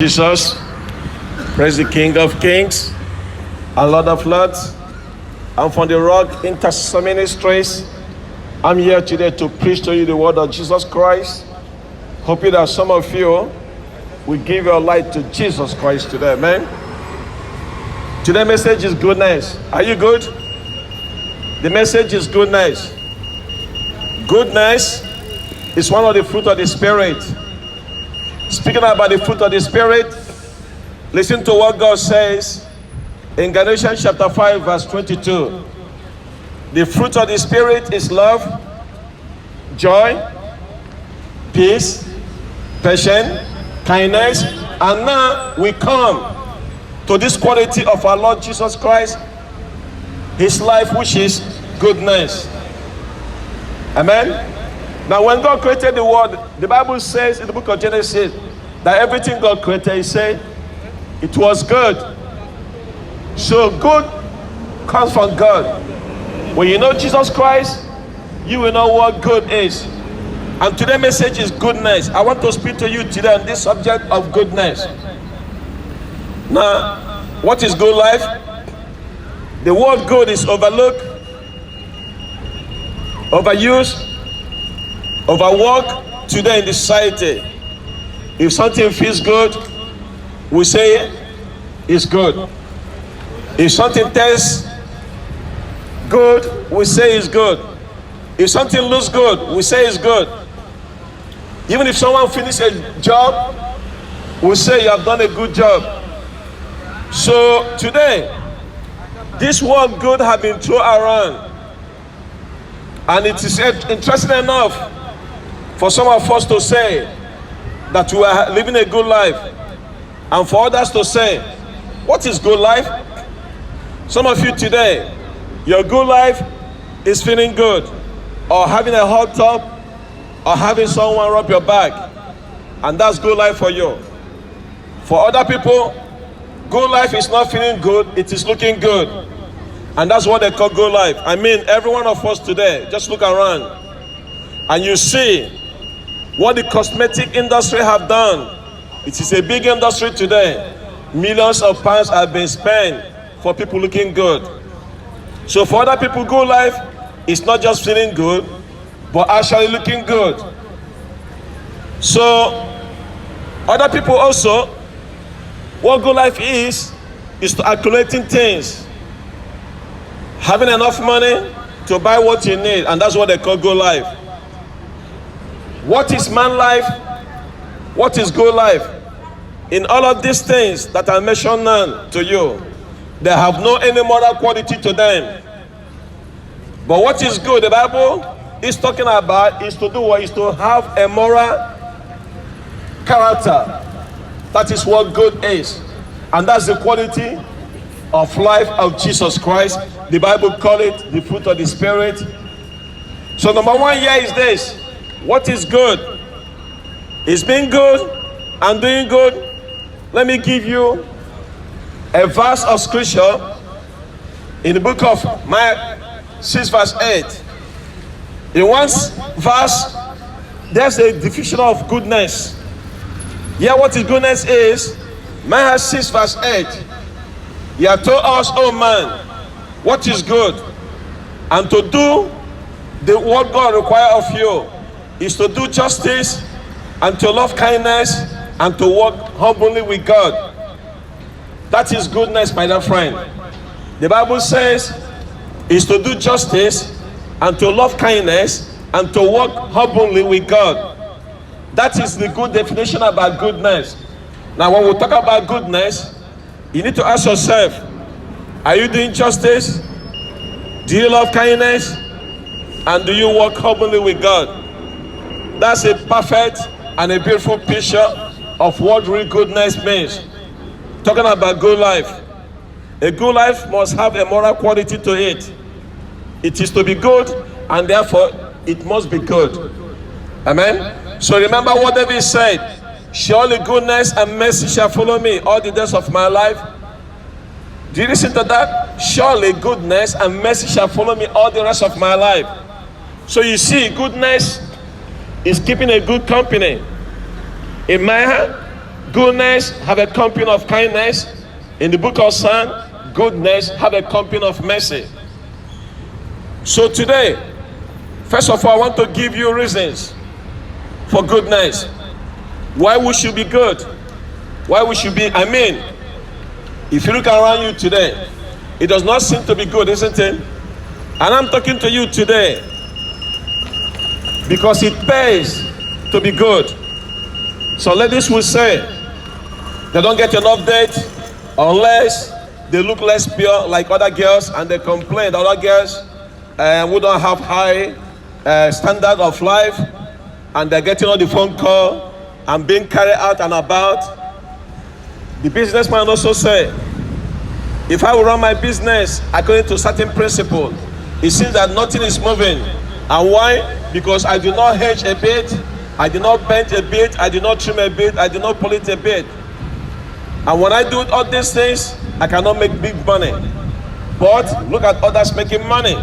Jesus, praise the King of Kings and Lord of Lords. I'm from the Rock Intercessor Ministries. I'm here today to preach to you the word of Jesus Christ. Hoping that some of you will give your life to Jesus Christ today, amen. Today's message is goodness. Are you good? The message is goodness. Goodness is one of the fruit of the Spirit. Speaking about the fruit of the Spirit, listen to what God says in Galatians chapter 5 verse 22. The fruit of the Spirit is love, joy, peace, patience, kindness, and now we come to this quality of our Lord Jesus Christ, his life, which is goodness. Amen. Now, when God created the world, the Bible says in the book of Genesis that everything God created, he said, it was good. So good comes from God. When you know Jesus Christ, you will know what good is. And today's message is goodness. I want to speak to you today on this subject of goodness. Now, what is good life? The word good is overlooked, overused, overworked today in the society. If something feels good, we say it's good. If something tastes good, we say it's good. If something looks good, we say it's good. Even if someone finishes a job, we say you have done a good job. So today, this word good has been thrown around, and it is interesting enough for some of us to say that we are living a good life, and for others to say, what is good life? Some of you today, your good life is feeling good, or having a hot tub, or having someone rub your back, and that's good life for you. For other people, good life is not feeling good, it is looking good, and that's what they call good life. I mean, every one of us today, just look around, and you see what the cosmetic industry have done. It is a big industry today. Millions of pounds have been spent for people looking good. So for other people, good life is not just feeling good, but actually looking good. So other people also, what good life is to accumulating things. Having enough money to buy what you need, and that's what they call good life. What is man life? What is good life? In all of these things that I mentioned now to you, they have no any moral quality to them. But what is good, the Bible is talking about, is to do what? Is to have a moral character. That is what good is. And that's the quality of life of Jesus Christ. The Bible calls it the fruit of the Spirit. So number one here is this. What is good? Is being good and doing good. Let me give you a verse of scripture in the book of Mark 6 verse 8. In one verse, there's a definition of goodness. Yeah, what is goodness is, Mark 6 verse 8. He has told us, oh man, what is good? And to do what God requires of you is to do justice and to love kindness and to walk humbly with God. That is goodness, my dear friend. The Bible says is to do justice and to love kindness and to walk humbly with God. That is the good definition about goodness. Now when we talk about goodness, you need to ask yourself, are you doing justice? Do you love kindness? And do you walk humbly with God? That's a perfect and a beautiful picture of what real goodness means. Talking about good life. A good life must have a moral quality to it. It is to be good, and therefore it must be good. Amen? So remember what David said. Surely goodness and mercy shall follow me all the days of my life. Do you listen to that? Surely goodness and mercy shall follow me all the rest of my life. So you see, goodness is keeping a good company. In my hand, Goodness have a company of kindness. In the book of Psalms, goodness have a company of mercy. So today, first of all, I want to give you reasons for goodness. Why we should be good. Why we should be, if you look around you today, it does not seem to be good, isn't it? And I'm talking to you today because it pays to be good. So ladies will say they don't get enough date unless they look less pure like other girls, and they complain that other girls who don't have high standard of life, and they're getting on the phone call and being carried out and about. The businessman also say, if I will run my business according to certain principle, it seems that nothing is moving. And why? Because I do not hedge a bit, I do not bend a bit, I do not trim a bit, I do not pollute a bit. And when I do all these things, I cannot make big money. But look at others making money,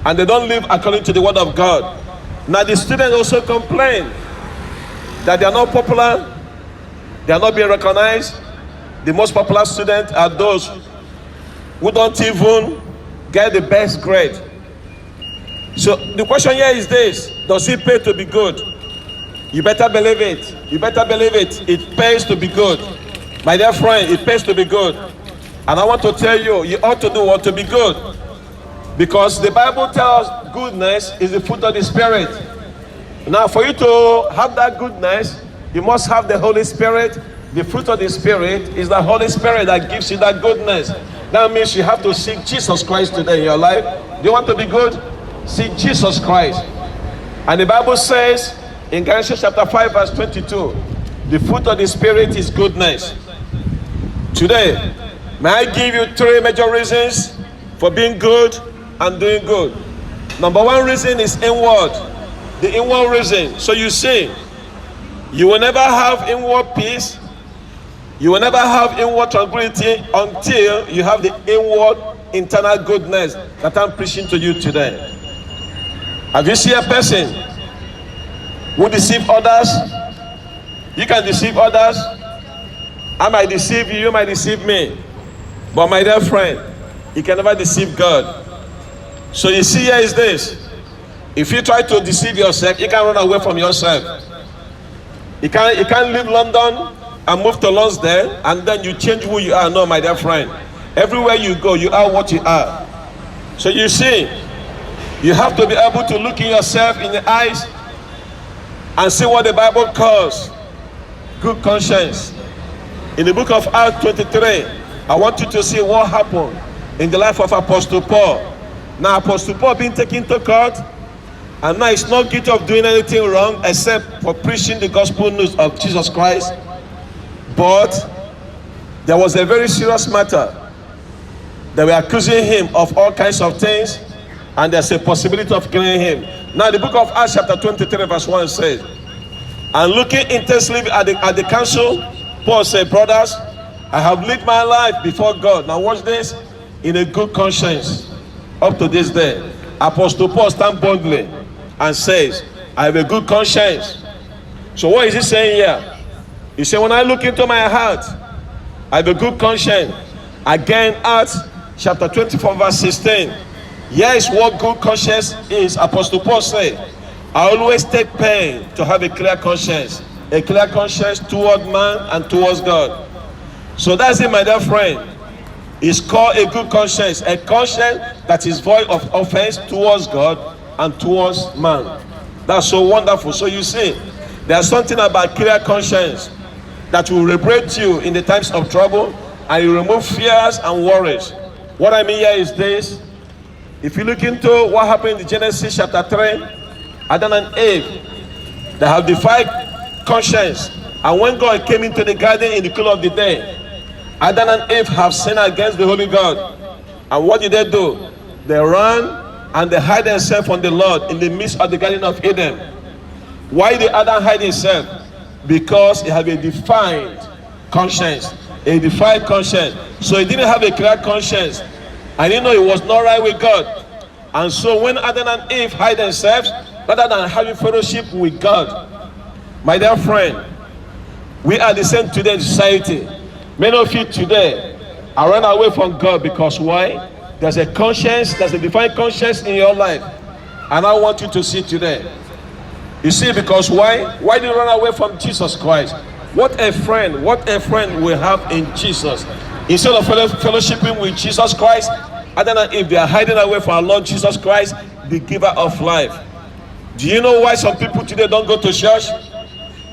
and they don't live according to the word of God. Now the students also complain that they are not popular, they are not being recognized. The most popular students are those who don't even get the best grade. So the question here is this: does it pay to be good? You better believe it. You better believe it. It pays to be good. My dear friend, it pays to be good. And I want to tell you, you ought to do what to be good. Because the Bible tells us goodness is the fruit of the Spirit. Now, for you to have that goodness, you must have the Holy Spirit. The fruit of the Spirit is the Holy Spirit that gives you that goodness. That means you have to seek Jesus Christ today in your life. Do you want to be good? Seek Jesus Christ. And the Bible says in Galatians chapter 5 verse 22, the fruit of the Spirit is goodness. Today, may I give you 3 major reasons for being good and doing good. Number 1 reason is inward. The inward reason. So you see, you will never have inward peace. You will never have inward tranquility until you have the inward internal goodness that I'm preaching to you today. Have you seen a person who deceives others? You can deceive others. I might deceive you, you might deceive me. But my dear friend, you can never deceive God. So you see, here is this. If you try to deceive yourself, you can run away from yourself. You can't leave London and move to Lonsdale and then you change who you are. No, my dear friend. Everywhere you go, you are what you are. So you see, you have to be able to look in yourself in the eyes and see what the Bible calls good conscience. In the book of Acts 23, I want you to see what happened in the life of Apostle Paul. Now Apostle Paul being taken to court, and now he's not guilty of doing anything wrong except for preaching the gospel news of Jesus Christ. But there was a very serious matter. They were accusing him of all kinds of things, and there's a possibility of killing him. Now the book of Acts chapter 23 verse 1 says, and looking intensely at the council, Paul said, brothers, I have lived my life before God. Now watch this, in a good conscience up to this day. Apostle Paul stands boldly and says, I have a good conscience. So what is he saying here? He said, when I look into my heart, I have a good conscience. Again, Acts chapter 24 verse 16. Here is what good conscience is. Apostle Paul said, I always take pain to have a clear conscience. A clear conscience toward man and towards God. So that's it, my dear friend. It's called a good conscience. A conscience that is void of offense towards God and towards man. That's so wonderful. So you see, there's something about clear conscience that will liberate you in the times of trouble, and you remove fears and worries. What I mean here is this. If you look into what happened in Genesis chapter 3, Adam and Eve, they have defied conscience. And when God came into the garden in the cool of the day, Adam and Eve have sinned against the Holy God. And what did they do? They ran and they hide themselves from the Lord in the midst of the Garden of Eden. Why did Adam hide himself? Because he had a defined conscience. A defined conscience. So he didn't have a clear conscience. And he know it was not right with God. And so when Adam and Eve hide themselves, rather than having fellowship with God, my dear friend, We are the same today in society. Many of you today are run away from God because why? There's a conscience, there's a divine conscience in your life. And I want you to see today. You see, because why? Why do you run away from Jesus Christ? What a friend we have in Jesus. Instead of fellowshipping with Jesus Christ, I don't know if they are hiding away from our Lord Jesus Christ, the giver of life. Do you know why some people today don't go to church?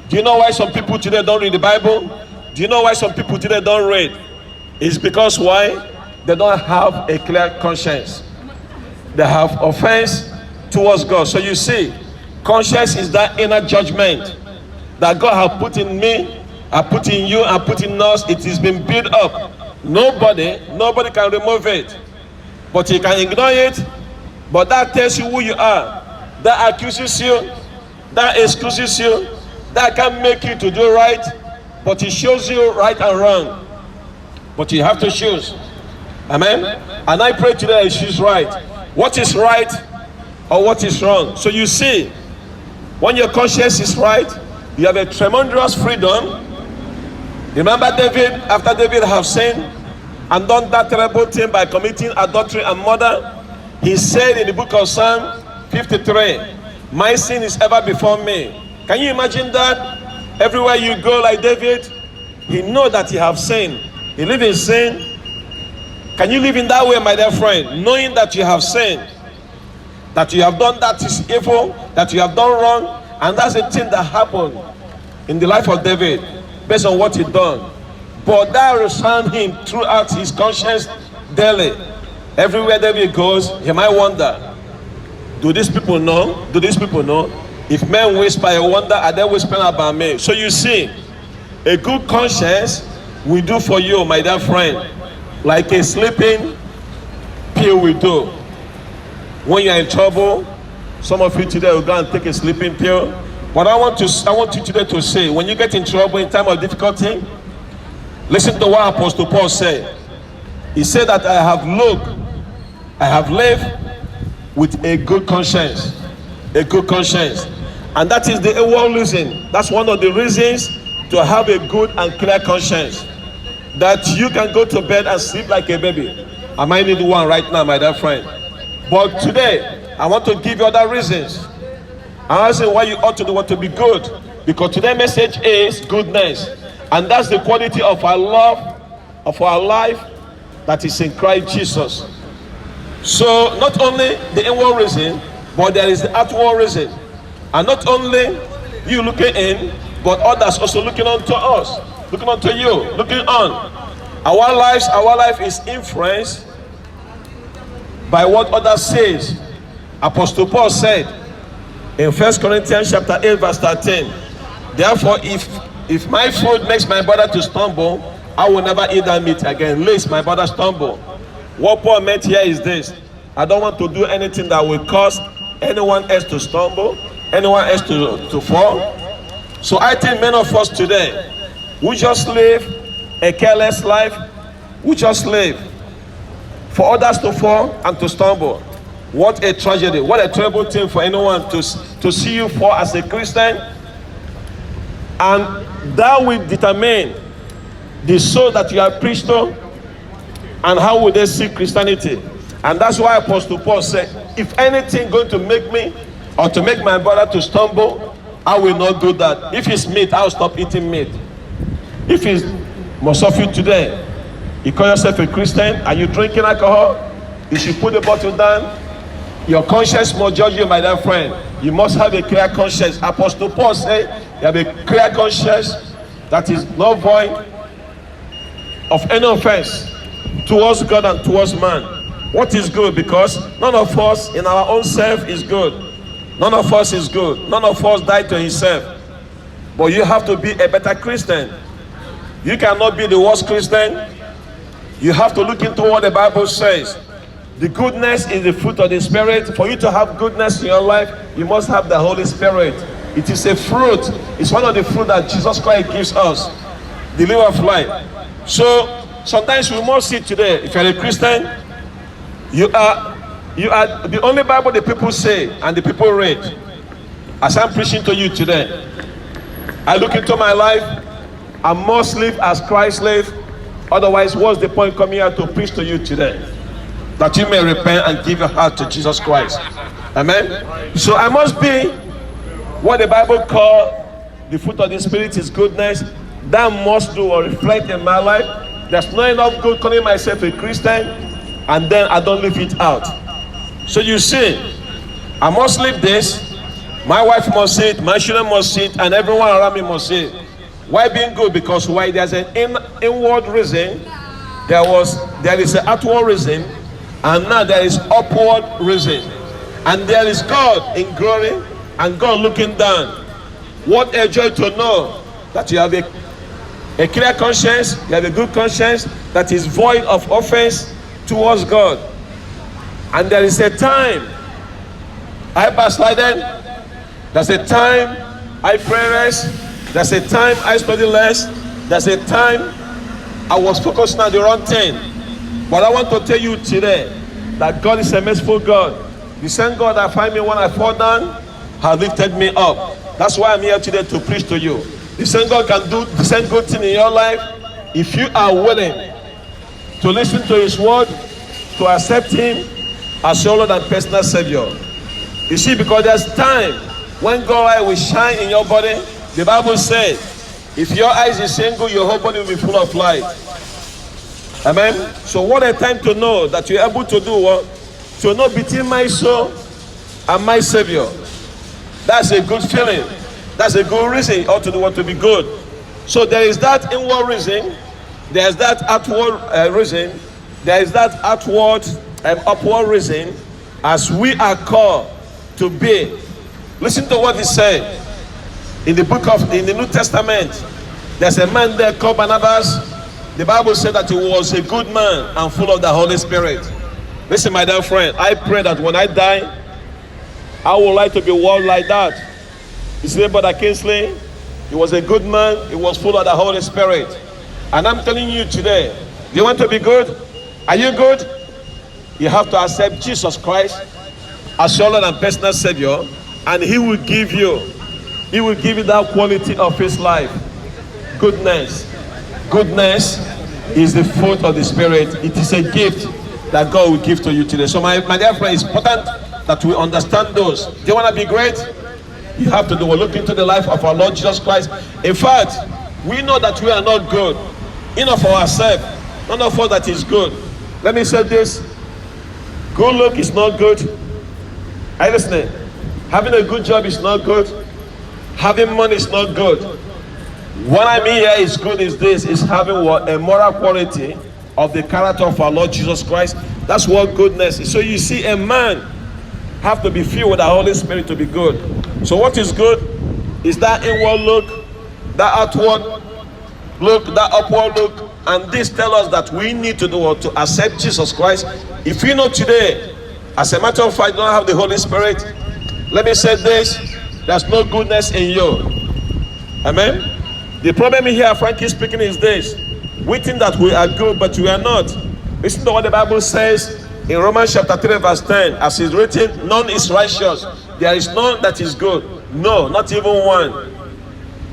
Do you know why some people today don't read the Bible? Do you know why some people today don't read? It's because why? They don't have a clear conscience. They have offense towards God. So you see, conscience is that inner judgment that God has put in me, I put in you, I put in us. It has been built up. Nobody can remove it. But you can ignore it. But that tells you who you are. That accuses you. That excuses you. That can make you to do right. But it shows you right and wrong. But you have to choose. Amen. And I pray today you choose right. What is right or what is wrong? So you see, when your conscience is right, you have a tremendous freedom. Remember David, after David have sinned and done that terrible thing by committing adultery and murder, he said in the book of Psalm 53, my sin is ever before me. Can you imagine that? Everywhere you go like David, he know that he have sinned. He live in sin. Can you live in that way, my dear friend, knowing that you have sinned, that you have done that is evil, that you have done wrong? And that's the thing that happened in the life of David based on what he done. But that resound him throughout his conscience daily. Everywhere David goes, he might wonder, do these people know? Do these people know? If men whisper, I wonder, are they whispering about me? So you see, a good conscience will do for you, my dear friend, like a sleeping pill will do. When you're in trouble, some of you today will go and take a sleeping pill. But I want you today to say, when you get in trouble in time of difficulty, listen to what Apostle Paul said. He said that I have lived with a good conscience. A good conscience. And that is the one reason, that's one of the reasons to have a good and clear conscience. That you can go to bed and sleep like a baby. I might need one right now, my dear friend. But today, I want to give you other reasons. I'm asking why you ought to do what to be good. Because today's message is goodness. And that's the quality of our love, of our life, that is in Christ Jesus. So not only the inward reason, but there is the outward reason. And not only you looking in, but others also looking unto us, looking unto you, looking on. Our life is influenced by what others says. Apostle Paul said in 1 Corinthians chapter 8 verse 13, therefore if my food makes my brother to stumble, I will never eat that meat again, lest my brother stumble. What Paul meant here is this: I don't want to do anything that will cause anyone else to stumble, anyone else to fall. So I think many of us today, we just live a careless life. We just live for others to fall and to stumble. What a tragedy, what a terrible thing for anyone to see you fall as a Christian. And that will determine the soul that you are preached to, and how will they see Christianity. And that's why Apostle Paul said, if anything going to make me or to make my brother to stumble, I will not do that. If it's meat, I'll stop eating meat. If it's, most of you today, you call yourself a Christian, are you drinking alcohol? You should put the bottle down. Your conscience must judge you, my dear friend. You must have a clear conscience. Apostle Paul said, you have a clear conscience that is not void of any offense towards God and towards man. What is good? Because none of us in our own self is good. None of us is good. None of us died to himself. But you have to be a better Christian. You cannot be the worst Christian. You have to look into what the Bible says. The goodness is the fruit of the Spirit. For you to have goodness in your life, you must have the Holy Spirit. It is a fruit. It's one of the fruit that Jesus Christ gives us, the life of life. So sometimes we must see today, if you're a Christian, you are the only Bible the people say and the people read. As I'm preaching to you today, I look into my life, I must live as Christ lived. Otherwise, what's the point coming here to preach to you today? That you may repent and give your heart to Jesus Christ. Amen. So I must be what the Bible calls the fruit of the Spirit is goodness. That must do or reflect in my life. There's not enough good calling myself a Christian and then I don't live it out. So you see, I must live this. My wife must see it, my children must see it, and everyone around me must see it. Why being good? Because why? There's an inward reason, there is an outward reason, and now there is upward reason. And there is God in glory and God looking down. What a joy to know that you have a clear conscience, you have a good conscience that is void of offense towards God. And there is a time I backslided. There's a time I pray less. There's a time I study less. There's a time I was focusing on the wrong thing. But I want to tell you today that God is a merciful God. The same God that find me when I fall down has lifted me up. That's why I'm here today to preach to you. The same God can do the same good thing in your life if you are willing to listen to His word, to accept Him as your Lord and personal Savior. You see, because there's time when God's light will shine in your body. The Bible says, if your eyes is single, your whole body will be full of light. Amen. So what a time to know that you're able to do what? To know between my soul and my Savior. That's a good feeling. That's a good reason you ought to do what to be good. So there is that inward reason. There is that outward reason. There is that outward and upward reason as we are called to be. Listen to what He said in the New Testament. There's a man there called Barnabas. The Bible said that he was a good man and full of the Holy Spirit. Listen, my dear friend, I pray that when I die, I would like to be one like that. You see, Brother Kingsley, he was a good man. He was full of the Holy Spirit. And I'm telling you today, do you want to be good? Are you good? You have to accept Jesus Christ as your Lord and personal Savior, and He will give you that quality of His life. Goodness. Goodness is the fruit of the Spirit. It is a gift that God will give to you today. So my dear friend, it's important that we understand those. Do you want to be great? You have to look into the life of our Lord Jesus Christ. In fact, we know that we are not good. Enough for ourselves. None of us that is good. Let me say this. Good look is not good. Are you listening? Having a good job is not good. Having money is not good. What I mean here is good is this, is having what? A moral quality of the character of our Lord Jesus Christ. That's what goodness is. So you see, a man have to be filled with the Holy Spirit to be good. So what is good? Is that inward look, that outward look, that upward look. And this tells us that we need to do what? To accept Jesus Christ. If you know today, as a matter of fact, you don't have the Holy Spirit, let me say this, there's no goodness in you. Amen? The problem here, frankly speaking, is this. We think that we are good, but we are not. Listen to what the Bible says in Romans chapter 3 verse 10. As is written, none is righteous. There is none that is good. No, not even one.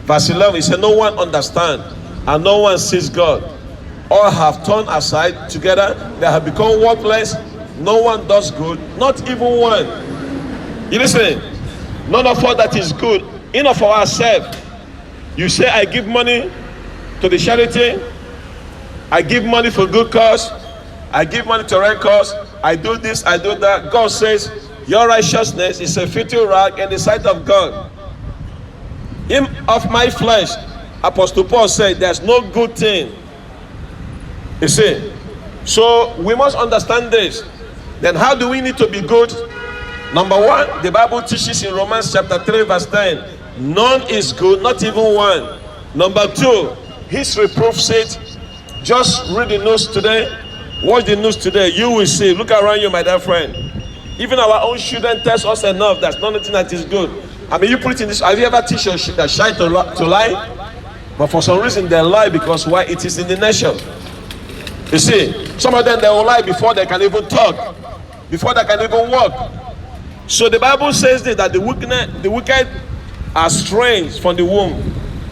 Verse 11, it says, no one understands and no one sees God. All have turned aside together. They have become worthless. No one does good, not even one. You listen, none of us that is good, enough for ourselves. You say, I give money to the charity, I give money for good cause, I give money to right cause, I do this, I do that. God says, your righteousness is a filthy rag in the sight of God. In of my flesh, Apostle Paul said, there's no good thing. You see, so we must understand this. Then how do we need to be good? Number one, the Bible teaches in Romans chapter 3 verse 10, none is good, not even one. Number two, His reproof said, just read the news today, watch the news today, you will see. Look around you, my dear friend. Even our own children test us enough there's nothing that is good. I mean, you put it in this, have you ever teach your child to lie? But for some reason they lie because why? It is in the nation. You see, some of them they will lie before they can even talk, before they can even walk. So the Bible says that the wicked are strange from the womb.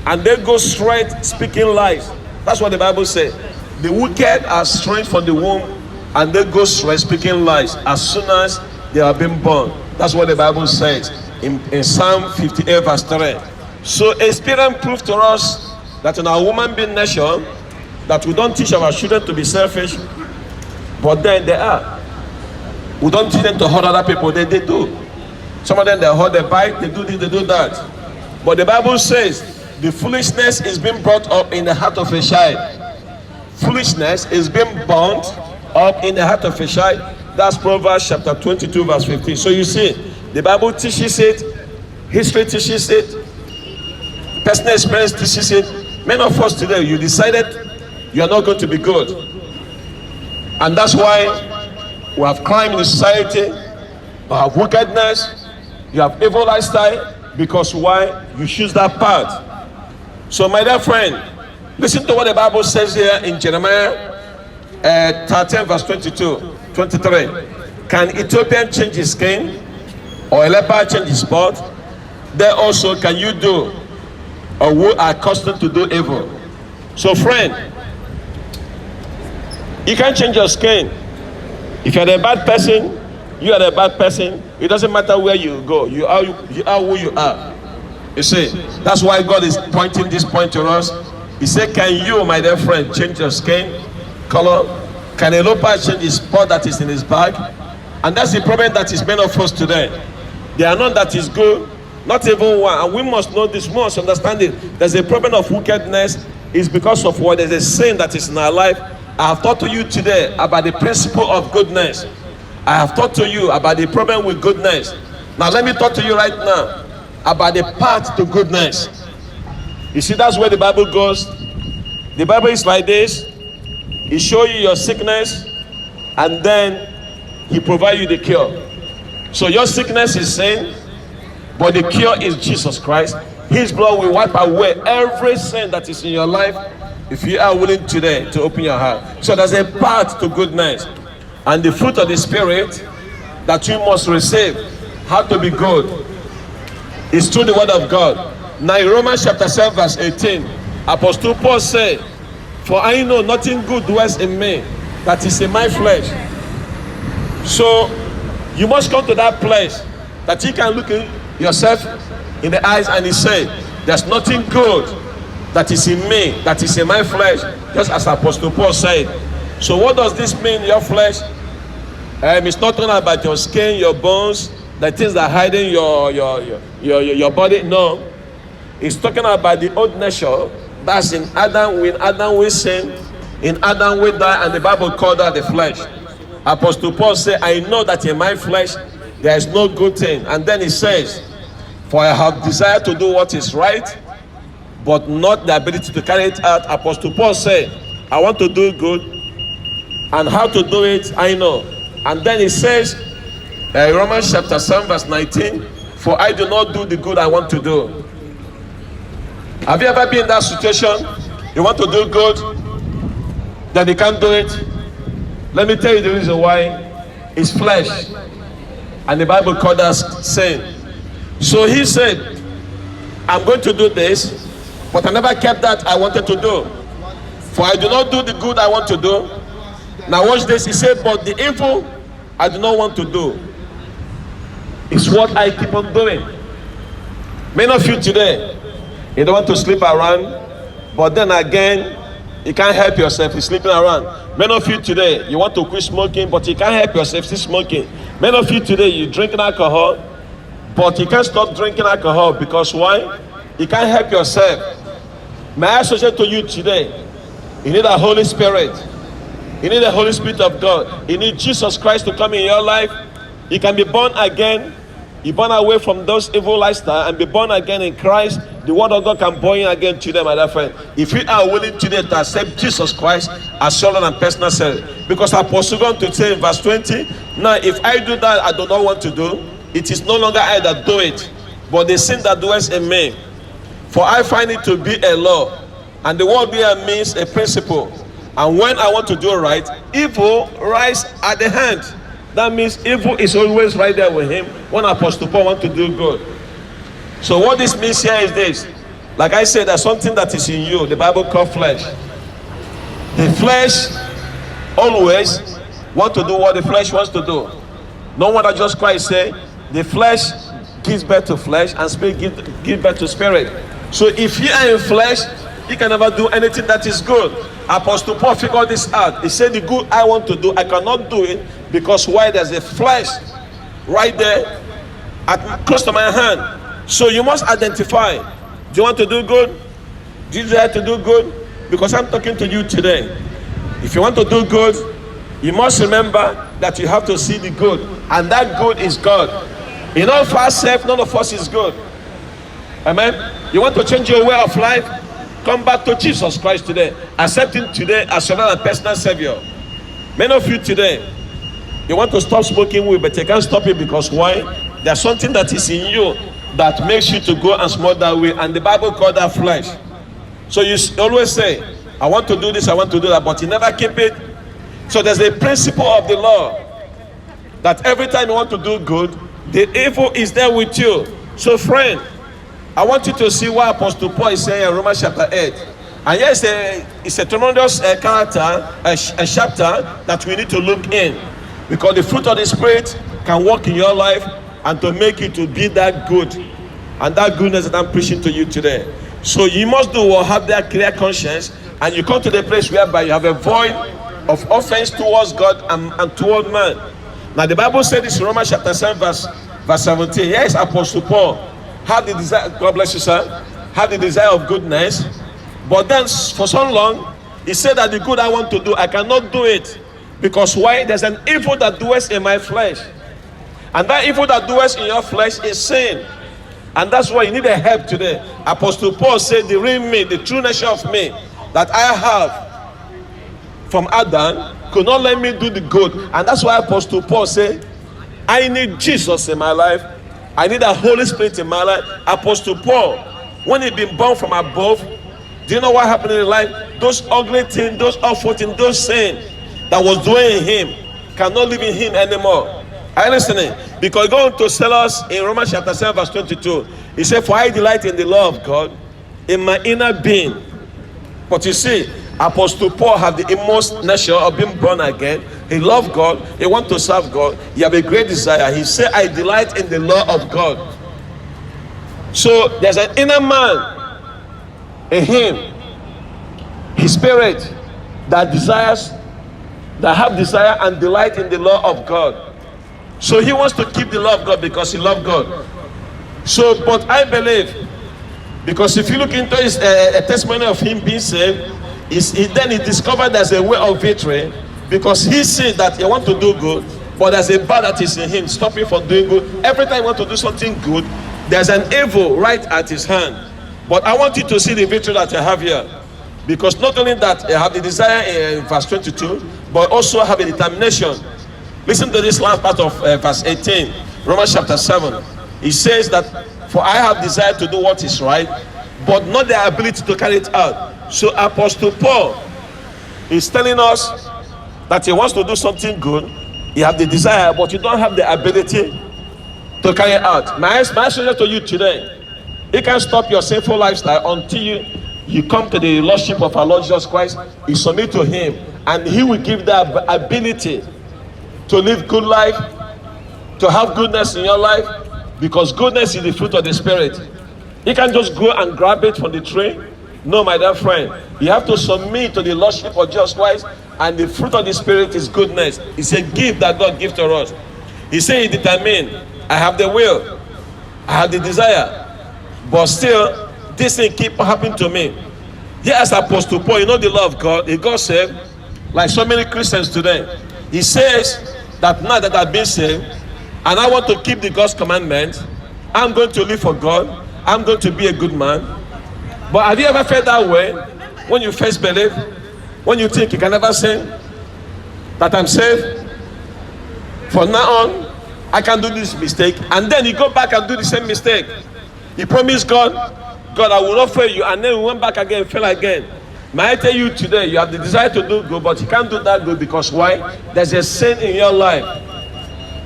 and they go straight speaking lies. That's what the Bible says. The wicked are strange from the womb, and they go straight speaking lies as soon as they are being born. That's what the Bible says in Psalm 58 verse 3. So experience proof to us that in our woman being nation, that we don't teach our children to be selfish, but then they are. We don't teach them to hurt other people, they do. Some of them, they hurt, they bite, they do this, they do that. But the Bible says the foolishness is being brought up in the heart of a child. Foolishness is being bound up in the heart of a child. That's Proverbs chapter 22 verse 15. So you see, the Bible teaches it, history teaches it, personal experience teaches it. Many of us today, you decided you are not going to be good. And that's why we have crime in the society, we have wickedness, you have evil lifestyle, because why? You choose that path. So my dear friend, listen to what the Bible says here in Jeremiah 13 verse 22, 23. Can Ethiopian change his skin, or a leopard change his spot? There also can you do, or who are accustomed to do evil. So friend, you can't change your skin. If you're a bad person, you are a bad person. It doesn't matter where you go. You are who you are. You see, that's why God is pointing this point to us. He said, can you, my dear friend, change your skin color? Can a leopard change his spot that is in his bag? And that's the problem that is many of us today. They are not that is good, not even one. And we must know this, we must understand it. There's a problem of wickedness. It's because of what? There's a sin that is in our life. I have taught to you today about the principle of goodness. I have taught to you about the problem with goodness. Now let me talk to you right now about the path to goodness. You see, that's where the Bible goes. The Bible is like this. He shows you your sickness, and then he provides you the cure. So your sickness is sin, but the cure is Jesus Christ. His blood will wipe away every sin that is in your life, if you are willing today to open your heart. So there's a path to goodness. And the fruit of the Spirit that you must receive, how to be good, is through the word of God. Now in Romans chapter 7 verse 18, Apostle Paul said, for I know nothing good dwells in me, that is in my flesh. So you must come to that place that you can look in yourself in the eyes and he said, there's nothing good that is in me, that is in my flesh, just as Apostle Paul said. So what does this mean, your flesh? It's not talking about your skin, your bones, the things that are hiding your body. No. It's talking about the old nature. That's in Adam. When Adam we sin, in Adam we die, and the Bible called that the flesh. Apostle Paul said, I know that in my flesh there is no good thing. And then he says, for I have desired to do what is right, but not the ability to carry it out. Apostle Paul said, I want to do good, and how to do it, I know. And then he says, Romans chapter 7 verse 19, for I do not do the good I want to do. Have you ever been in that situation? You want to do good, then you can't do it. Let me tell you the reason why. It's flesh. And the Bible called us sin. So he said, I'm going to do this, but I never kept that I wanted to do. For I do not do the good I want to do. Now watch this. He said, but the evil I do not want to do is what I keep on doing. Many of you today, you don't want to sleep around, but then again, you can't help yourself, you're sleeping around. Many of you today, you want to quit smoking, but you can't help yourself, still smoking. Many of you today, you're drinking alcohol, but you can't stop drinking alcohol because why? You can't help yourself. May I suggest to you today, you need the Holy Spirit. You need the Holy Spirit of God. You need Jesus Christ to come in your life. You can be born again. You born away from those evil lifestyle and be born again in Christ. The word of God can born you again today, my dear friend. If you are willing today to accept Jesus Christ as your Lord and personal Savior. Because Apostle going to say in verse 20, now if I do that I do not want to do, it is no longer I that do it, but the sin that dwells in me. For I find it to be a law, and the word here means a principle. And when I want to do right, evil rise at the hand. That means evil is always right there with him when Apostle Paul wants to do good. So what this means here is this. Like I said, there's something that is in you. The Bible called flesh. The flesh always want to do what the flesh wants to do. No wonder just Christ say, the flesh gives birth to flesh and spirit gives birth to spirit. So if you are in flesh, you can never do anything that is good. Apostle Paul figured this out. He said, the good I want to do, I cannot do it because why? There's a flesh right there close to my hand. So you must identify. Do you want to do good? Do you desire to do good? Because I'm talking to you today. If you want to do good, you must remember that you have to see the good. And that good is God. In all of ourselves, none of us is good. Amen? You want to change your way of life? Come back to Jesus Christ today. Accept Him today as your Lord and personal Savior. Many of you today, you want to stop smoking weed, but you can't stop it because why? There's something that is in you that makes you to go and smoke that way. And the Bible called that flesh. So you always say, I want to do this, I want to do that, but you never keep it. So there's a principle of the law that every time you want to do good, the evil is there with you. So friend, I want you to see what Apostle Paul is saying in Romans chapter 8. And yes, it's a tremendous character, a chapter that we need to look in. Because the fruit of the Spirit can work in your life and to make you to be that good. And that goodness that I'm preaching to you today. So you must do what have that clear conscience, and you come to the place whereby you have a void of offense towards God and toward man. Now the Bible said this in Romans chapter 7 verse 17. Yes, Apostle Paul had the desire, God bless you sir, had the desire of goodness, but then for so long he said that the good I want to do, I cannot do it. Because why? There's an evil that dwells in my flesh. And that evil that dwells in your flesh is sin. And that's why you need a help today. Apostle Paul said the real me, the true nature of me that I have from Adam could not let me do the good. And that's why Apostle Paul said, I need Jesus in my life. I need the Holy Spirit in my life. Apostle Paul, when he'd been born from above, do you know what happened in his life? Those ugly things, those awful things, those sins that was doing in him cannot live in him anymore. Are you listening? Because going to tell us in Romans chapter 7 verse 22, he said, for I delight in the law of God in my inner being. But you see, Apostle Paul had the inmost nature of being born again. He loved God. He wanted to serve God. He had a great desire. He said, I delight in the law of God. So there's an inner man in him, his spirit, that desires, that have desire and delight in the law of God. So he wants to keep the law of God because he loves God. So, but I believe, because if you look into his a testimony of him being saved, then he discovered there's a way of victory, because he said that he wants to do good, but there's a bad that is in him, stopping from doing good. Every time he wants to do something good, there's an evil right at his hand. But I want you to see the victory that I have here. Because not only that, I have the desire in verse 22, but also have a determination. Listen to this last part of verse 18, Romans chapter 7. He says that, for I have desired to do what is right, but not the ability to carry it out. So Apostle Paul is telling us that he wants to do something good. You have the desire, but you don't have the ability to carry it out. My suggestion to you today, you can't stop your sinful lifestyle until you come to the Lordship of our Lord Jesus Christ. You submit to Him, and He will give the ability to live good life, to have goodness in your life, because goodness is the fruit of the Spirit. You can't just go and grab it from the tree. No, my dear friend, you have to submit to the Lordship of Jesus Christ, and the fruit of the Spirit is goodness. It's a gift that God gives to us. He said, He determined, I have the will, I have the desire, but still, this thing keep happening to me. Here as Apostle Paul, you know the love of God. He got saved, like so many Christians today. He says that now that I've been saved, and I want to keep the God's commandments, I'm going to live for God. I'm going to be a good man. But have you ever felt that way when you first believe? When you think you can never sin? That I'm saved? From now on, I can do this mistake. And then you go back and do the same mistake. You promise God, God, I will not fail you. And then we went back again, fell again. May I tell you today, you have the desire to do good, but you can't do that good because why? There's a sin in your life.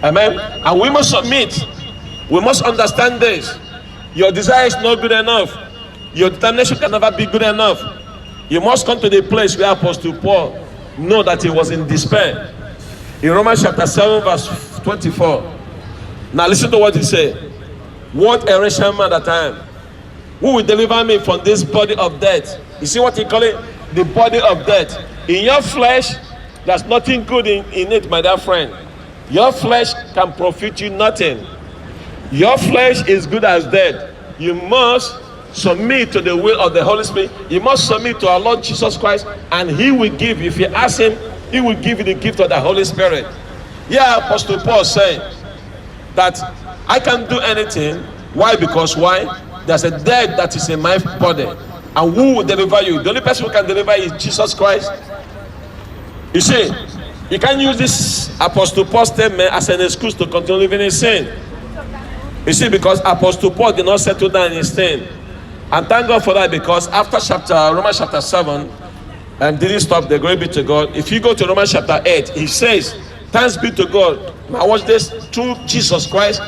Amen? And we must submit. We must understand this. Your desire is not good enough. Your determination can never be good enough. You must come to the place where Apostle Paul know that he was in despair. In Romans chapter 7 verse 24. Now listen to what he said. What a wretched man that I am. Who will deliver me from this body of death? You see what he call it? The body of death. In your flesh, there's nothing good in it, my dear friend. Your flesh can profit you nothing. Your flesh is good as dead. You must submit to the will of the Holy Spirit. You must submit to our Lord Jesus Christ, and he will give you. If you ask him, he will give you the gift of the Holy Spirit. Yeah, Apostle Paul saying that I can do anything. Why? Because why? There's a death that is in my body. And who will deliver you? The only person who can deliver you is Jesus Christ. You see, you can't use this Apostle Paul statement as an excuse to continue living in sin. You see, because Apostle Paul did not settle down in sin. And thank God for that, because after Romans chapter 7, and didn't stop there, glory be to God. If you go to Romans chapter 8, he says, thanks be to God. Now watch this, through Jesus Christ,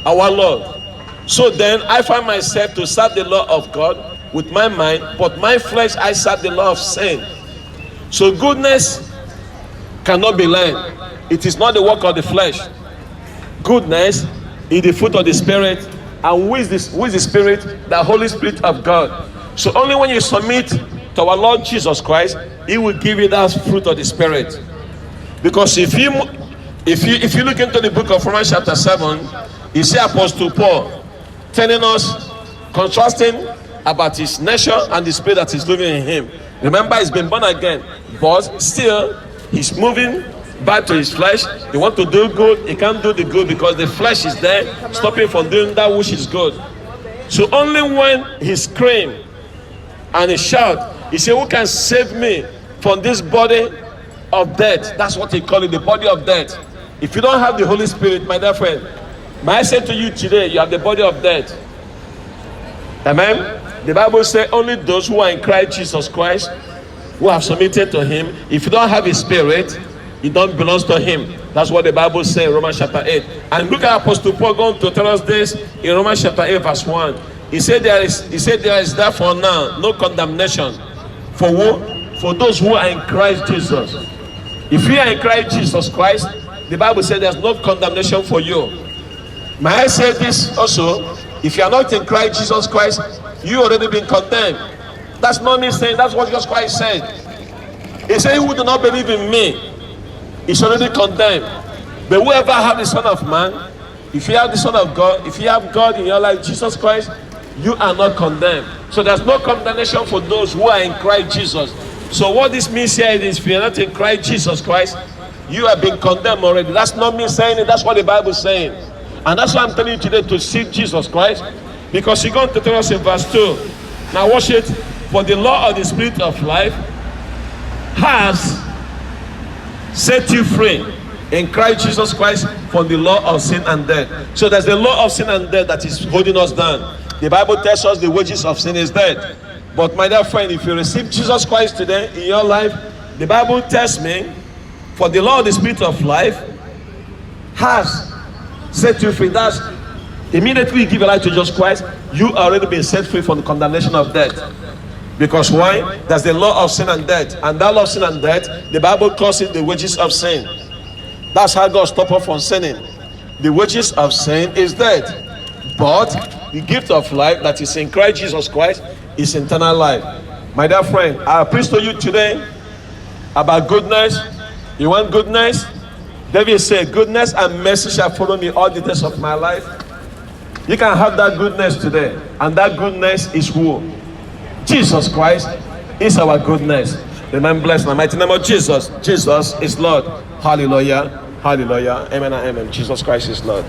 our Lord. So then I find myself to serve the law of God with my mind, but my flesh I serve the law of sin. So goodness cannot be learned. It is not the work of the flesh. Goodness is the fruit of the Spirit. And who is the Spirit? The Holy Spirit of God. So only when you submit to our Lord Jesus Christ, he will give you that fruit of the Spirit. Because if you look into the book of Romans chapter 7, you see Apostle Paul telling us, contrasting about his nature and the spirit that is living in him. Remember, he's been born again, but still he's moving back to his flesh. He wants to do good, he can't do the good because the flesh is there, stopping from doing that which is good. So only when he scream and he shout, he said, who can save me from this body of death? That's what he call it, the body of death. If you don't have the Holy Spirit, my dear friend, may I say to you today, you have the body of death. Amen. The Bible says only those who are in Christ Jesus Christ, who have submitted to him, if you don't have his spirit, it don't belong to him. That's what the Bible says in Romans chapter 8. And look at Apostle Paul going to tell us this in Romans chapter 8 verse 1. He said there is therefore now no condemnation for who? For those who are in Christ Jesus. If you are in Christ Jesus Christ, the Bible says there's no condemnation for you. May I say this also? If you are not in Christ Jesus Christ, you already been condemned. That's not me saying, that's what Jesus Christ said. He said, who do not believe in me is already condemned. But whoever have the Son of Man, if you have the Son of God, if you have God in your life, Jesus Christ, you are not condemned. So there's no condemnation for those who are in Christ Jesus. So what this means here is, if you're not in Christ Jesus Christ, you have been condemned already. That's not me saying it, that's what the Bible is saying. And that's why I'm telling you today to seek Jesus Christ, because he's going to tell us in verse 2. Now watch it. For the law of the Spirit of life has set you free in Christ Jesus Christ from the law of sin and death. So there's the law of sin and death that is holding us down. The Bible tells us the wages of sin is death. But my dear friend, if you receive Jesus Christ today in your life, the Bible tells me, for the law of the Spirit of life has set you free. That's immediately you give your life to Jesus Christ, you already been set free from the condemnation of death. Because why? There's the law of sin and death. And that law of sin and death, the Bible calls it the wages of sin. That's how God stops us from sinning. The wages of sin is death. But the gift of life that is in Christ Jesus Christ is eternal life. My dear friend, I preach to you today about goodness. You want goodness? David said, goodness and mercy shall follow me all the days of my life. You can have that goodness today. And that goodness is who? Jesus Christ is our goodness. Remain blessed in the mighty name of Jesus. Jesus is Lord. Hallelujah. Hallelujah. Amen and amen. Jesus Christ is Lord.